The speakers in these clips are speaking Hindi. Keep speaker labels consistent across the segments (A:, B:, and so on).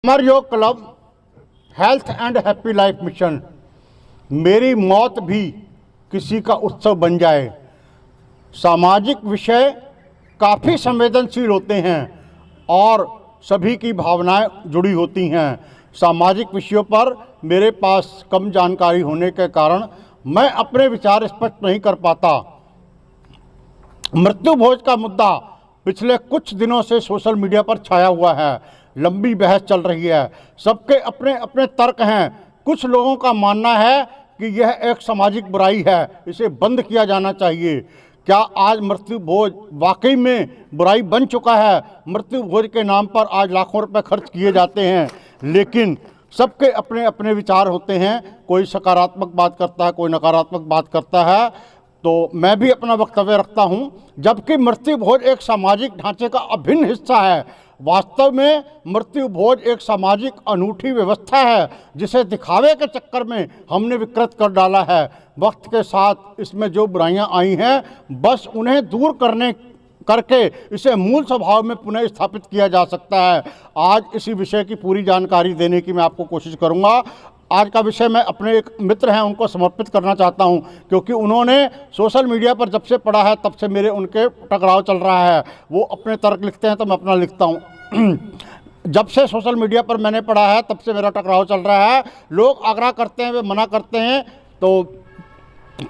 A: अमर योग club health and happy life mission. मेरी मौत भी किसी का उत्सव बन जाए। सामाजिक विषय काफ़ी संवेदनशील होते हैं और सभी की भावनाएं जुड़ी होती हैं। सामाजिक विषयों पर मेरे पास कम जानकारी होने के कारण मैं अपने विचार स्पष्ट नहीं कर पाता। मृत्यु भोज का मुद्दा पिछले कुछ दिनों से सोशल मीडिया पर छाया हुआ है। लंबी बहस चल रही है, सबके अपने अपने तर्क हैं। कुछ लोगों का मानना है कि यह एक सामाजिक बुराई है, इसे बंद किया जाना चाहिए। क्या आज मृत्यु भोज वाकई में बुराई बन चुका है? मृत्यु भोज के नाम पर आज लाखों रुपए खर्च किए जाते हैं, लेकिन सबके अपने अपने विचार होते हैं। कोई सकारात्मक बात करता है, कोई नकारात्मक बात करता है। तो मैं भी अपना वक्तव्य रखता हूं। जबकि मृत्यु भोज एक सामाजिक ढांचे का अभिन्न हिस्सा है। वास्तव में मृत्यु भोज एक सामाजिक अनूठी व्यवस्था है जिसे दिखावे के चक्कर में हमने विकृत कर डाला है। वक्त के साथ इसमें जो बुराइयां आई हैं, बस उन्हें दूर करके इसे मूल स्वभाव में पुनः स्थापित किया जा सकता है। आज इसी विषय की पूरी जानकारी देने की मैं आपको कोशिश करूंगा। आज का विषय मैं अपने एक मित्र हैं उनको समर्पित करना चाहता हूं, क्योंकि उन्होंने सोशल मीडिया पर जब से पढ़ा है तब से मेरे उनके टकराव चल रहा है। वो अपने तर्क लिखते हैं तो मैं अपना लिखता हूं। जब से सोशल मीडिया पर मैंने पढ़ा है तब से मेरा टकराव चल रहा है। लोग आग्रह करते हैं, वे मना करते हैं। तो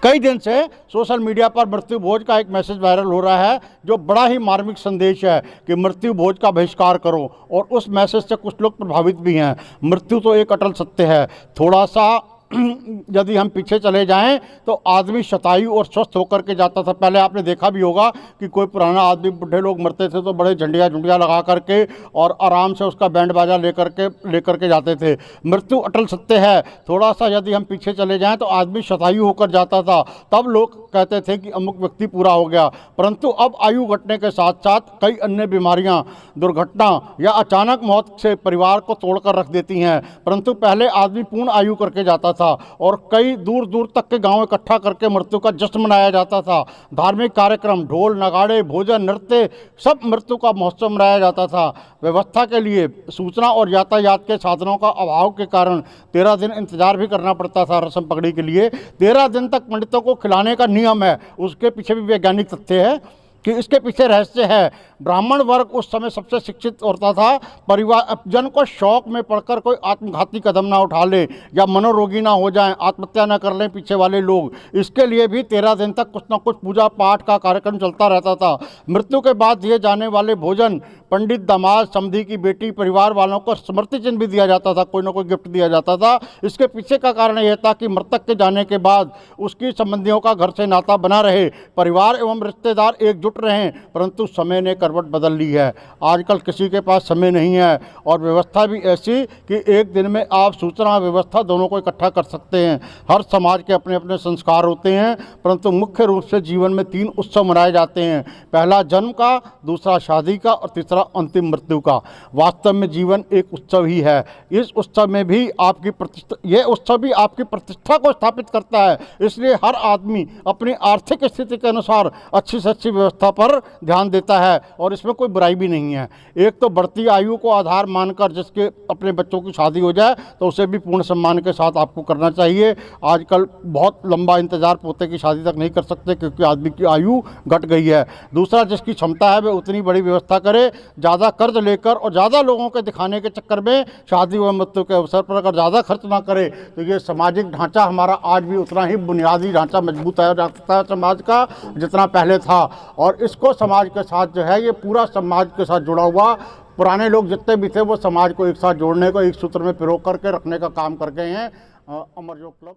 A: कई दिन से सोशल मीडिया पर मृत्यु भोज का एक मैसेज वायरल हो रहा है जो बड़ा ही मार्मिक संदेश है कि मृत्यु भोज का बहिष्कार करो, और उस मैसेज से कुछ लोग प्रभावित भी हैं। मृत्यु तो एक अटल सत्य है। थोड़ा सा यदि हम पीछे चले जाएं तो आदमी शतायु और स्वस्थ होकर के जाता था। पहले आपने देखा भी होगा कि कोई पुराना आदमी, बुढ़े लोग मरते थे तो बड़े झंडिया झुंडिया लगा करके और आराम से उसका बैंड बाजा लेकर के जाते थे। मृत्यु अटल सत्य है। थोड़ा सा यदि हम पीछे चले जाएं तो आदमी शतायु होकर जाता था, तब लोग कहते थे कि अमुक व्यक्ति पूरा हो गया। परंतु अब आयु घटने के साथ साथ कई अन्य बीमारियां, दुर्घटना या अचानक मौत से परिवार को तोड़कर रख देती हैं। परंतु पहले आदमी पूर्ण आयु करके जाता था और कई दूर दूर तक के गांव इकट्ठा करके मृत्यु का जश्न मनाया जाता था। धार्मिक कार्यक्रम, ढोल नगाड़े, भोजन, नृत्य, सब मृत्यु का महोत्सव मनाया जाता था। व्यवस्था के लिए सूचना और यातायात के साधनों का अभाव के कारण 13 दिन इंतजार भी करना पड़ता था रस्म पगड़ी के लिए। 13 दिन तक पंडितों को खिलाने का नियम है। उसके पीछे भी वैज्ञानिक तथ्य है कि इसके पीछे रहस्य है। ब्राह्मण वर्ग उस समय सबसे शिक्षित होता था। परिवार जन को शौक में पड़कर कोई आत्मघाती कदम ना उठा ले या मनोरोगी ना हो जाएं, आत्महत्या ना कर लें पीछे वाले लोग। इसके लिए भी 13 दिन तक कुछ ना कुछ पूजा पाठ का कार्यक्रम चलता रहता था। मृत्यु के बाद दिए जाने वाले भोजन, पंडित, दामाद, समधी की बेटी, परिवार वालों को स्मृति चिन्ह भी दिया जाता था, कोई ना कोई गिफ्ट दिया जाता था। इसके पीछे का कारण यह था कि मृतक के जाने के बाद उसकी संबंधियों का घर से नाता बना रहे, परिवार एवं रिश्तेदार एकजुट रहें। परंतु समय ने करवट बदल ली है। आजकल किसी के पास समय नहीं है और व्यवस्था भी ऐसी कि एक दिन में आप सूचना व्यवस्था दोनों को इकट्ठा कर सकते हैं। हर समाज के अपने अपने संस्कार होते हैं, परंतु मुख्य रूप से जीवन में 3 उत्सव मनाए जाते हैं। पहला जन्म का, दूसरा शादी का और तीसरा अंतिम मृत्यु का। वास्तव में जीवन एक उत्सव ही है। इस उत्सव में भी आपकी प्रतिष्ठा, यह उत्सव भी आपकी प्रतिष्ठा को स्थापित करता है। इसलिए हर आदमी अपनी आर्थिक स्थिति के अनुसार अच्छी से अच्छी व्यवस्था पर ध्यान देता है और इसमें कोई बुराई भी नहीं है। एक तो बढ़ती आयु को आधार मानकर जिसके अपने बच्चों की शादी हो जाए तो उसे भी पूर्ण सम्मान के साथ आपको करना चाहिए। आजकल बहुत लंबा इंतजार पोते की शादी तक नहीं कर सकते क्योंकि आदमी की आयु घट गई है। दूसरा, जिसकी क्षमता है वह उतनी बड़ी व्यवस्था करे। ज़्यादा कर्ज लेकर और ज़्यादा लोगों के दिखाने के चक्कर में शादी व मृत्यु के अवसर पर अगर ज़्यादा खर्च ना करे तो ये सामाजिक ढांचा हमारा आज भी उतना ही बुनियादी ढांचा मजबूत हो जाता है समाज का जितना पहले था। और इसको समाज के साथ जो है, ये पूरा समाज के साथ जुड़ा हुआ, पुराने लोग जितने भी थे वो समाज को एक साथ जोड़ने को, एक सूत्र में पिरो करके रखने का काम कर गए हैं। अमर योग क्लब।